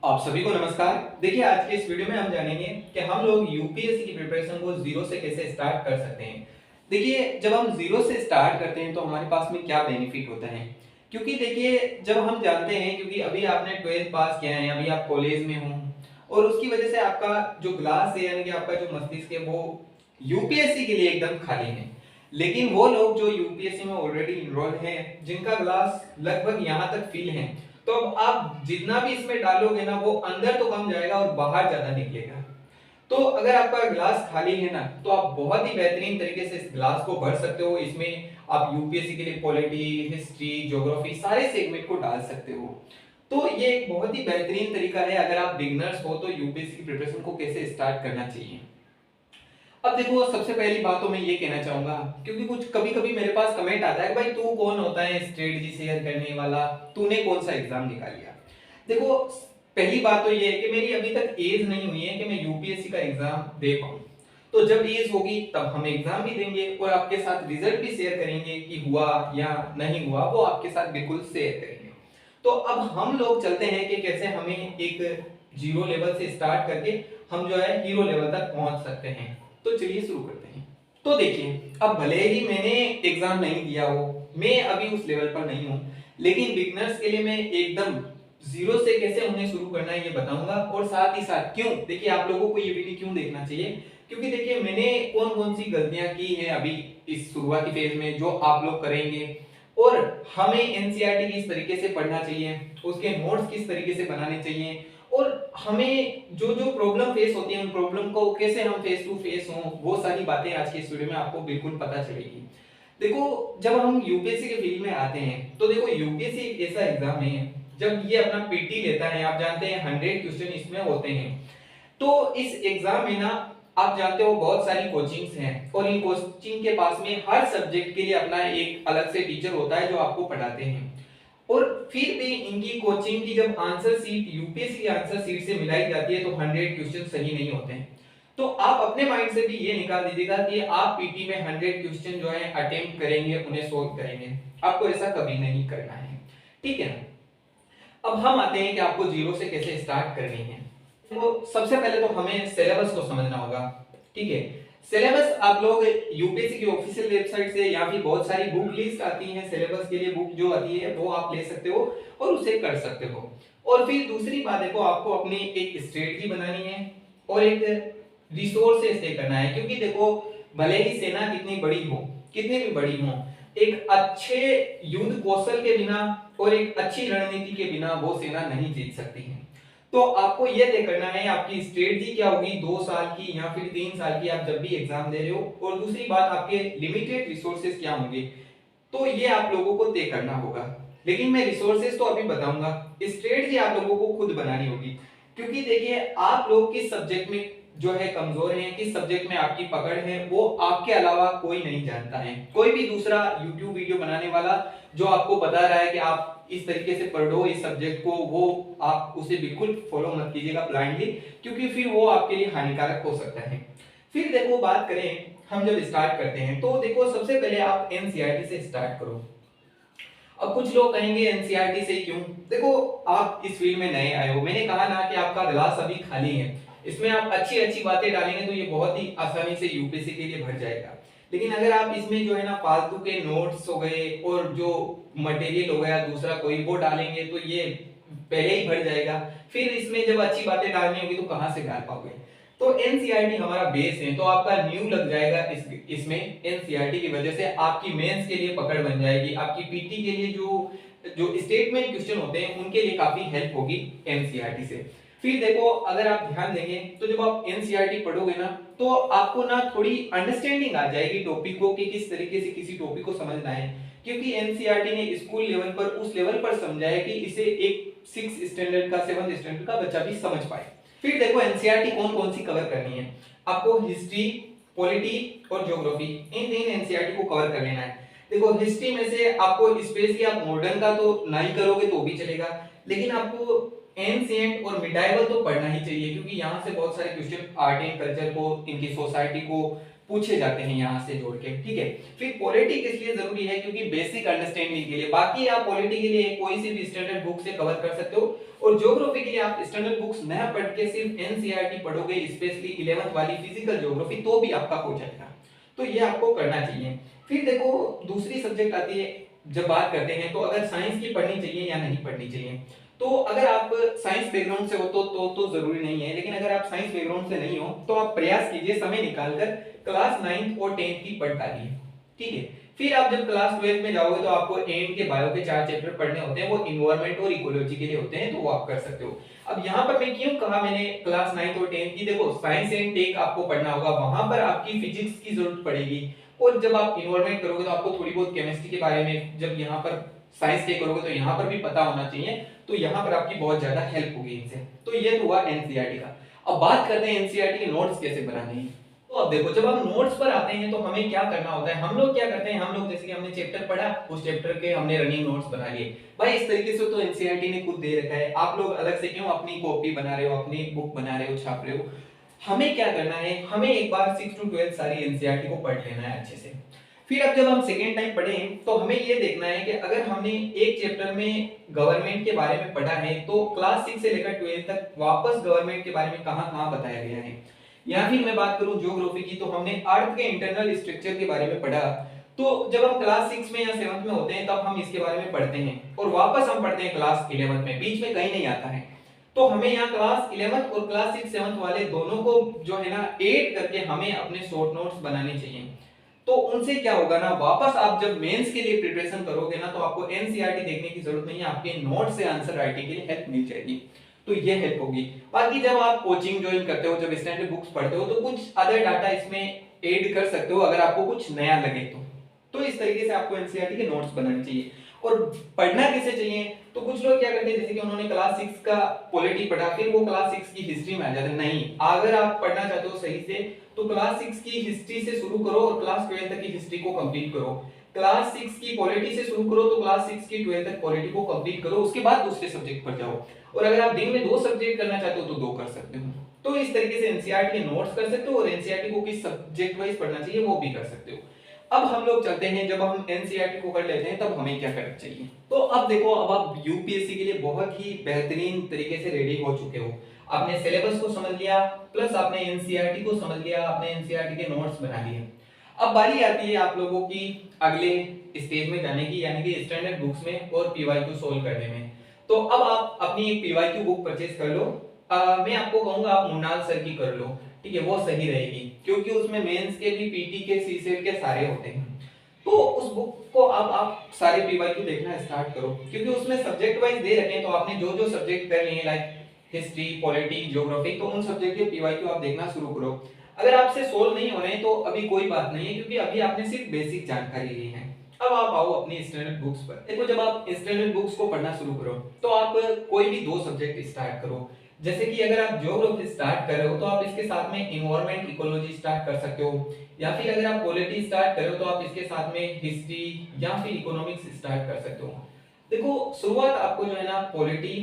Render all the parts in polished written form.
आप सभी को नमस्कार। देखिए आज के इस वीडियो में हम जानेंगे कि हम लोग यूपीएससी की प्रिपरेशन को जीरो से कैसे स्टार्ट कर सकते हैं। देखिए जब हम जीरो से स्टार्ट करते हैं तो हमारे पास में क्या बेनिफिट होता है, क्योंकि देखिए जब हम जानते हैं, क्योंकि अभी आपने 12th पास किया है, अभी आप कॉलेज में हो और उसकी वजह से आपका जो ग्लास है यानी कि आपका जो मस्तिष्क है वो यूपीएससी के लिए एकदम खाली है। लेकिन वो लोग जो यूपीएससी में ऑलरेडी इनरोल्ड हैं, जिनका ग्लास लगभग यहाँ तक फिल है, तो अब आप जितना भी इसमें डालोगे ना वो अंदर तो कम जाएगा और बाहर ज्यादा निकलेगा। तो अगर आपका ग्लास खाली है ना तो आप बहुत ही बेहतरीन तरीके से इस ग्लास को भर सकते हो। इसमें आप यूपीएससी के लिए पॉलिटी, हिस्ट्री, ज्योग्राफी सारे सेगमेंट को डाल सकते हो। तो ये एक बहुत ही बेहतरीन तरीका है अगर आप बिगनर्स हो तो यूपीएससी की प्रिपरेशन को कैसे स्टार्ट करना चाहिए। अब देखो सबसे पहली बात तो मैं ये कहना चाहूंगा, क्योंकि कुछ कभी कभी मेरे पास कमेंट आता है कि भाई तू कौन होता है स्ट्रेटजी शेयर करने वाला, तूने कौन सा एग्जाम निकाल लिया। देखो पहली बात तो ये है कि मेरी अभी तक एज नहीं हुई है कि मैं यूपीएससी का एग्जाम दे पाऊं। तो जब एज होगी तब हम एग्जाम भी देंगे और आपके साथ रिजल्ट भी शेयर करेंगे कि हुआ या नहीं हुआ, वो आपके साथ बिल्कुल शेयर करेंगे। तो अब हम लोग चलते हैं कि कैसे हमें एक जीरो लेवल से स्टार्ट करके हम जो है हीरो लेवल तक पहुंच सकते हैं। तो चलिए शुरू करते हैं। तो देखिए अब भले ही मैंने एग्जाम नहीं दिया हो, मैं अभी उस लेवल पर नहीं हूं, लेकिन बिगनर्स के लिए मैं एकदम जीरो से कैसे उन्हें शुरू करना है ये बताऊंगा। और साथ ही साथ क्यों, देखिए आप लोगों को ये वीडियो क्यों देखना चाहिए, क्योंकि देखिए मैंने कौन कौन सी गलतियां की हैं अभी इस शुरुआती फेज में जो आप लोग करेंगे, और हमें एनसीईआरटी किस तरीके से पढ़ना चाहिए, उसके नोट्स किस तरीके से बनाने चाहिए, और हमें जो जो प्रॉब्लम फेस होती है उन प्रॉब्लम को कैसे हम फेस टू फेस हों, वो सारी बातें आज के इस वीडियो में आपको बिल्कुल पता चलेगी। देखो जब हम यूपीएससी के फील्ड में आते हैं तो देखो यूपीएससी एक ऐसा एग्जाम है, जब ये अपना पीटी लेता है, आप जानते हैं 100 क्वेश्चन इसमें होते हैं। तो इस एग्जाम में ना आप जानते हो बहुत सारी कोचिंग्स हैं और इन कोचिंग के पास में हर सब्जेक्ट के लिए अपना एक अलग से टीचर होता है जो आपको पढ़ाते हैं। और फिर भी इनकी कोचिंग की जब आंसर सीट यूपीएससी की आंसर सीट से मिलाई जाती है तो 100 क्वेश्चन सही नहीं होते हैं। तो आप अपने माइंड से भी ये निकाल दीजिएगा कि आप पीटी में 100 क्वेश्चन जो है अटेम्प्ट करेंगे, उन्हें सोल्व करेंगे। आपको ऐसा कभी नहीं करना है, ठीक है ना। अब हम आते हैं कि आपको जीरो से कैसे स्टार्ट करनी है। तो सबसे पहले तो हमें सिलेबस को समझना होगा, ठीक है। सिलेबस आप लोग यूपीएससी की ऑफिशियल वेबसाइट से या फिर बहुत सारी बुक लिस्ट आती है सिलेबस के लिए, बुक जो आती है वो आप ले सकते हो और उसे कर सकते हो। और फिर दूसरी बात देखो आपको अपनी एक स्ट्रेटजी बनानी है और एक रिसोर्सेस से करना है, क्योंकि देखो भले ही सेना कितनी बड़ी हो, कितनी भी बड़ी हो, एक अच्छे युद्ध कौशल के बिना और एक अच्छी रणनीति के बिना वो सेना नहीं जीत सकती है। तो आपको यह तय करना है आपकी स्ट्रेटजी क्या होगी, 2 साल की या फिर 3 साल की, आप जब भी एग्जाम दे रहे हो। और दूसरी बात आपके लिमिटेड रिसोर्सेज क्या होंगे, तो ये आप लोगों को तय करना होगा। लेकिन मैं रिसोर्सेज तो अभी बताऊंगा, स्ट्रेटजी आप लोगों को खुद बनानी होगी। क्योंकि देखिए आप लोग किस सब्जेक्ट में जो है कमजोर हैं, किस सब्जेक्ट में आपकी पकड़ है, वो आपके अलावा कोई नहीं जानता है। कोई भी दूसरा YouTube वीडियो बनाने वाला जो आपको बता रहा है कि आप इस तरीके से पढ़ो इस सब्जेक्ट को, वो आप उसे बिल्कुल फॉलो मत कीजिएगा ब्लाइंडली, क्योंकि फिर वो आपके लिए हानिकारक हो सकता है। फिर देखो बात करें हम जब स्टार्ट करते हैं तो देखो सबसे पहले आप एनसीईआरटी से स्टार्ट करो। अब कुछ लोग कहेंगे एनसीईआरटी से क्यों, देखो आप इस फील्ड में नए आए हो, मैंने कहा ना कि आपका ग्लास अभी खाली है, इसमें आप अच्छी अच्छी बातें डालेंगे तो ये बहुत ही आसानी से यूपीएससी के लिए भर जाएगा। लेकिन अगर आप इसमें जो है ना फालतू के नोट्स हो गए और जो मटेरियल हो गया दूसरा कोई वो डालेंगे तो ये पहले ही भर जाएगा। फिर इसमें जब अच्छी बातें डालनी होगी तो कहां से डाल पाओगे। तो एनसीईआरटी हमारा बेस है, तो आपका न्यू लग जाएगा इसमें एनसीईआरटी की वजह से आपकी मेंस के लिए पकड़ बन जाएगी, आपकी पीटी के लिए जो जो स्टेटमेंट क्वेश्चन होते हैं उनके लिए काफी हेल्प होगी एनसीईआरटी से। फिर देखो अगर आप ध्यान देंगे तो जब आप एनसीईआरटी पढ़ोगे ना तो आपको ना थोड़ी अंडरस्टैंडिंग आ जाएगी टॉपिक को कि किस तरीके से किसी टॉपिक को समझना है, क्योंकि एनसीईआरटी ने स्कूल लेवल पर उस लेवल पर समझाया कि इसे एक 6 स्टैंडर्ड का 7 स्टैंडर्ड का बच्चा भी समझ पाए। फिर देखो एनसीईआरटी कौन कौन सी कवर करनी है, आपको हिस्ट्री, पॉलिटी और ज्योग्राफी, इन तीन एनसीईआरटी को कवर कर लेना है। देखो हिस्ट्री में से आपको स्पेशली आप मॉडर्न का तो नहीं करोगे तो भी चलेगा, लेकिन आपको एंशिएंट और मिडाइवल तो पढ़ना ही चाहिए, क्योंकि यहाँ से बहुत सारे क्वेश्चन आर्ट एंड कल्चर को, इनकी सोसाइटी को पूछे जाते हैं यहाँ से जोड़ के, ठीक है। फिर पॉलिटिक इसलिए जरूरी है क्योंकि बेसिक अंडरस्टैंडिंग के लिए, बाकी आप पॉलिटी के लिए कोई सी भी स्टैंडर्ड बुक से कवर कर सकते हो, और ज्योग्राफी के लिए आप स्टैंडर्ड बुक्स न पढ़ के सिर्फ एनसीईआरटी पढ़ोगे, स्पेशली 11th वाली फिजिकल ज्योग्राफी, तो भी आपका हो जाएगा। तो ये आपको करना चाहिए। फिर देखो दूसरी सब्जेक्ट आती है, जब बात करते हैं तो अगर साइंस की पढ़नी चाहिए या नहीं पढ़नी चाहिए, तो अगर आप साइंस बैकग्राउंड से हो तो जरूरी नहीं है, लेकिन अगर आप साइंस बैकग्राउंड से नहीं हो तो आप प्रयास कीजिए समय निकालकर क्लास 9th और 10th की पढ़ डालिए, ठीक है। फिर आप जब क्लास 12 में जाओगे तो आपको एंड के बायो के 4 चैप्टर पढ़ने होते हैं, वो इन्वायरमेंट और इकोलॉजी के लिए होते हैं, तो वो आप कर सकते हो। अब यहाँ पर मैं क्यों कहा मैंने क्लास 9th और 10th की, देखो साइंस एंड टेक आपको पढ़ना होगा, वहां पर आपकी फिजिक्स की जरूरत पड़ेगी, और जब आप इन्वायरमेंट करोगे तो आपको थोड़ी बहुत केमिस्ट्री के बारे में, जब यहाँ पर साइंस टेक करोगे तो यहाँ पर भी पता होना चाहिए, तो यहाँ पर आपकी बहुत ज्यादा हेल्प होगी इनसे। तो ये तो हुआ एनसीईआरटी का। अब बात करते हैं एनसीईआरटी के नोट्स कैसे बनाने हैं। तो अब देखो जब हम नोट्स पर आते हैं तो हमें क्या करना होता है, हम लोग क्या करते हैं, हम लोग जैसे कि हमने चैप्टर पढ़ा, उस चैप्टर के हमने रनिंग नोट्स बना लिए। भाई इस तरीके से तो एनसीईआरटी ने खुद दे रखा है, आप लोग अलग से क्यों अपनी कॉपी बना रहे हो, अपनी बुक बना रहे हो, छाप रहे हो। हमें क्या करना है, हमें एक बार 6 to 12 सारी एनसीईआरटी को पढ़ लेना है अच्छे से। फिर अब जब हम सेकेंड टाइम पढ़ें तो हमें ये देखना है कि अगर हमने एक चैप्टर में गवर्नमेंट के बारे में पढ़ा है तो क्लास 6 से लेकर 12 तक वापस गवर्नमेंट के बारे में कहां-कहां बताया गया है। या फिर मैं बात करूं ज्योग्राफी की, तो हमने अर्थ के इंटरनल स्ट्रक्चर के बारे में पढ़ा, तो जब हम क्लास 6 में या 7th में होते हैं तब हम इसके बारे में पढ़ते हैं, और वापस हम पढ़ते हैं क्लास 11th में, बीच में कहीं नहीं आता है। तो हमें यहाँ क्लास 11th और क्लास 6 7th वाले दोनों को जो है ना ऐड करके हमें अपने शॉर्ट नोट्स बनाने चाहिए। तो उनसे क्या होगा ना, वापस आप जब मेंस के लिए प्रिपरेशन करोगे ना तो आपको एनसीईआरटी देखने की जरूरत नहीं है, आपके नोट से आंसर राइटिंग के लिए हेल्प मिल जाएगी, तो ये हेल्प होगी। बाकी जब आप कोचिंग ज्वाइन करते हो, जब स्टैंडर्ड बुक्स पढ़ते हो, तो कुछ अदर डाटा इसमें ऐड कर सकते हो अगर आपको कुछ नया लगे तो इस तरीके से आपको एनसीईआरटी के नोट्स बनाने चाहिए। और पढ़ना किसे चाहिए, तो कुछ लोग क्या करते हैं, जैसे कि उन्होंने क्लास 6 का पॉलिटी पढ़ा, फिर वो क्लास 6 की हिस्ट्री में आ जाते हैं। नहीं, अगर आप पढ़ना चाहते हो सही से तो क्लास 6 की हिस्ट्री से शुरू करो और क्लास 12 तक की हिस्ट्री को कंप्लीट करो। क्लास 6 की पॉलिटी से शुरू करो तो क्लास 6 की 12 तक पॉलिटी को कंप्लीट करो, उसके बाद दूसरे सब्जेक्ट पर जाओ। और अगर आप दिन में 2 सब्जेक्ट करना चाहते हो तो 2 कर सकते हो। तो इस तरीके से एनसीईआरटी के नोट्स कर सकते हो, और एनसीईआरटी को किस सब्जेक्ट वाइज पढ़ना चाहिए वो भी कर सकते हो। अब हम लोग चलते हैं, जब हम एनसीईआरटी को कर लेते हैं तब हमें क्या करना चाहिए। तो अब देखो, अब आप यूपीएससी के लिए बहुत ही बेहतरीन तरीके से रेडी हो चुके हो। आपने सिलेबस को समझ लिया, प्लस आपने एनसीईआरटी को समझ लिया, आपने एनसीईआरटी के नोट्स बना लिए। अब बारी आती है आप लोगों की अगले स्टेज में जाने की, यानी कि स्टैंडर्ड बुक्स में और पीवाईक्यू सोल्व करने में। तो अब आप अपनी एक पीवाईक्यू बुक परचेज कर लो। मैं आपको कहूंगा आप मुन्नाल सर की कर लो, ठीक है, वो सही रहेगी, क्योंकि उसमें मेंस के भी, पीटी के, सीसेट के सारे होते हैं। तो उस बुक को अब आप सारे पीवाईक्यू देखना स्टार्ट करो, क्योंकि उसमें सब्जेक्ट वाइज दे रखे हैं, तो आपने जो जो सब्जेक्ट कर लिए लाइक हिस्ट्री, पॉलिटी, ज्योग्राफी, तो उन सब्जेक्ट के पीवाईक्यू आप देखना शुरू करो। अगर आपसे सोल्व नहीं हो रहे हैं तो अभी कोई बात नहीं है, क्योंकि अभी आपने सिर्फ बेसिक जानकारी ली है। अब आप आओ अपनी स्टैंडर्ड बुक्स पर। देखो जब आप स्टैंडर्ड बुक्स को पढ़ना शुरू करो तो आप कोई भी 2 सब्जेक्ट स्टार्ट करो। जैसे कि अगर आप ज्योग्राफी स्टार्ट कर रहे हो तो आप इसके साथ में इन्वायरमेंट, इकोलॉजी स्टार्ट कर सकते हो, या फिर अगर आप पॉलिटी स्टार्ट कर रहे हो तो आप इसके साथ में हिस्ट्री या फिर इकोनॉमिक्स स्टार्ट कर सकते हो। देखो शुरुआत आपको जो है ना पॉलिटी,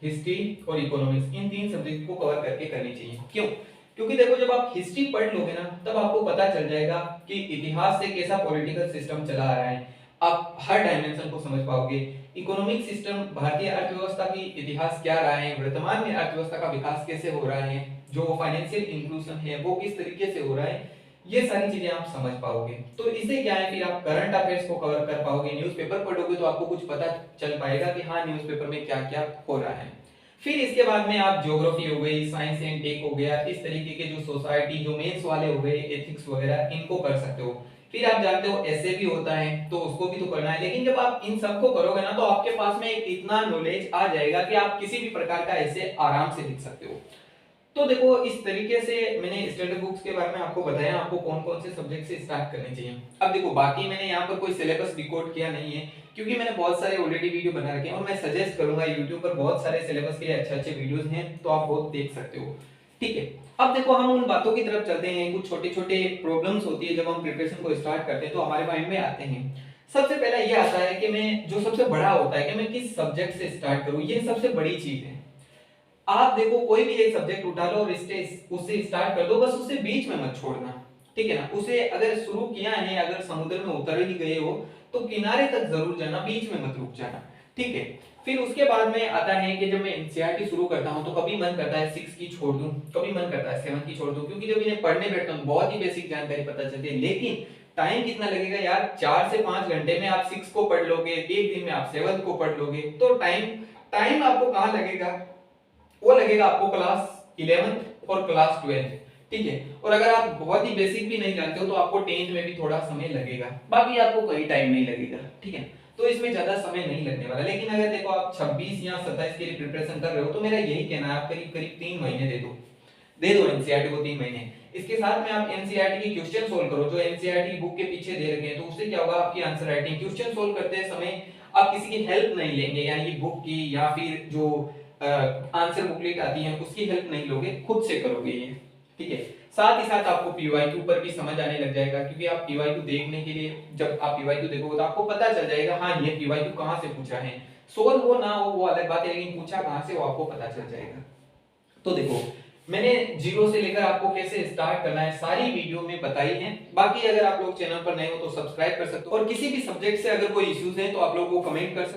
हिस्ट्री और इकोनॉमिक्स, इन 3 सब्जेक्ट को कवर करके करनी चाहिए। क्यों? क्योंकि देखो जब आप हिस्ट्री पढ़ लोगे ना तब आपको पता चल जाएगा कि इतिहास से कैसा पॉलिटिकल सिस्टम चला आ रहा है, आप हर डायमेंशन को समझ पाओगे। इकोनॉमिक सिस्टम, भारतीय अर्थव्यवस्था की इतिहास क्या रहा है, वर्तमान में अर्थव्यवस्था का विकास कैसे हो रहा है, जो फाइनेंशियल इंक्लूजन है वो किस तरीके से हो रहा है, ये सारी चीजें आप समझ पाओगे। तो इससे क्या है, फिर आप करंट अफेयर्स को कवर कर पाओगे। न्यूज़पेपर पढ़ोगे तो आपको कुछ पता चल पाएगा कि हाँ न्यूज़पेपर में क्या क्या हो रहा है। फिर इसके बाद में आप ज्योग्राफी हो गई, साइंस एंड टेक हो गया, इस तरीके के जो सोसाइटी, जो मेंस वाले हो गए, एथिक्स वगैरह, इनको कर सकते हो। फिर आप जानते हो ऐसे भी होता है तो उसको भी तो करना है। लेकिन जब आप इन सबको करोगे ना तो आपके पास में एक इतना नॉलेज आ जाएगा कि आप किसी भी प्रकार का ऐसे आराम से लिख सकते हो। तो देखो इस तरीके से मैंने स्टैंडर्ड बुक्स के बारे में आपको बताया, आपको कौन कौन से सब्जेक्ट से स्टार्ट करने चाहिए। अब देखो बाकी मैंने यहाँ पर कोई सिलेबस रिकॉर्ड किया नहीं है, क्योंकि मैंने बहुत सारे ऑलरेडी वीडियो बना रखे हैं, और मैं सजेस्ट करूंगा यूट्यूब पर बहुत सारे सिलेबस के लिए अच्छे अच्छे वीडियोस हैं, तो आप वो देख सकते हो। ठीक है, अब देखो हम उन बातों की तरफ चलते हैं। कुछ छोटे छोटे प्रॉब्लम्स होती है जब हम प्रिपरेशन को स्टार्ट करते हैं तो हमारे माइंड में आते हैं। सबसे पहला ये आता है कि मैं, जो सबसे बड़ा होता है कि मैं किस सब्जेक्ट से स्टार्ट करूं, ये सबसे बड़ी चीज है। आप देखो कोई भी एक सब्जेक्ट उठा लो और उससे स्टार्ट कर दो, बस उससे बीच में मत छोड़ना। ठीक है ना, उसे अगर शुरू किया है, अगर समुद्र में उतर ही गए हो तो किनारे तक जरूर जाना, बीच में मत रुक जाना, ठीक है। फिर उसके बाद में आता है कि जब मैं एनसीईआरटी शुरू करता हूं तो कभी मन करता है 6 की छोड़ दूं, कभी मन करता है 7 की छोड़ दूं, क्योंकि जब इन्हें पढ़ने बैठता हूं बहुत ही बेसिक जानकारी पता चलती है, लेकिन टाइम कितना लगेगा यार, 4 से 5 घंटे में आप 6 को पढ़ लोगे, एक दिन में आप 7 को पढ़ लोगे, तो टाइम टाइम आपको कहां लगेगा, वो लगेगा आपको क्लास 11 और क्लास 12, ठीक है। और अगर आप बहुत ही बेसिक भी नहीं जानते हो तो आपको 10th में भी थोड़ा समय लगेगा, बाकी आपको कोई टाइम नहीं लगेगा, ठीक है। तो इसमें ज्यादा समय नहीं लगने वाला। लेकिन अगर देखो आप 26 या 27 के लिए प्रिपरेशन कर रहे हो तो मेरा यही कहना है आप करीब करीब 3 महीने दे दो एनसीईआरटी को, 3 महीने। इसके साथ में आप एनसीईआरटी की क्वेश्चन सोल्व करो, जो एनसीईआरटी बुक के पीछे दे रखे हैं, तो उससे क्या होगा, आपकी आंसर राइटिंग, क्वेश्चन सोल्व करते समय आप किसी की हेल्प नहीं लेंगे, यानी कि बुक की या फिर जो आंसर बुकलेट आती है उसकी हेल्प नहीं लोगे, खुद से करोगे ये, ठीक है। साथ ही साथ आपको पीवाईक्यू पर भी समझ आने लग जाएगा, क्योंकि आप पीवाईक्यू देखने के लिए, जब आप पीवाईक्यू देखोगे तो आपको पता चल जाएगा हाँ ये पीवाईक्यू कहां से पूछा है, सोल्व हो ना हो वो अलग बात है, लेकिन पूछा कहां से वो आपको पता चल जाएगा। तो देखो मैंने जीरो से लेकर आपको कैसे स्टार्ट करना है सारी वीडियो में बताई है। बाकी अगर आप लोग चैनल पर नए हो तो सब्सक्राइब कर सकते हो, और किसी भी सब्जेक्ट से अगर कोई इश्यूज है तो आप लोग को कमेंट कर सकते हो।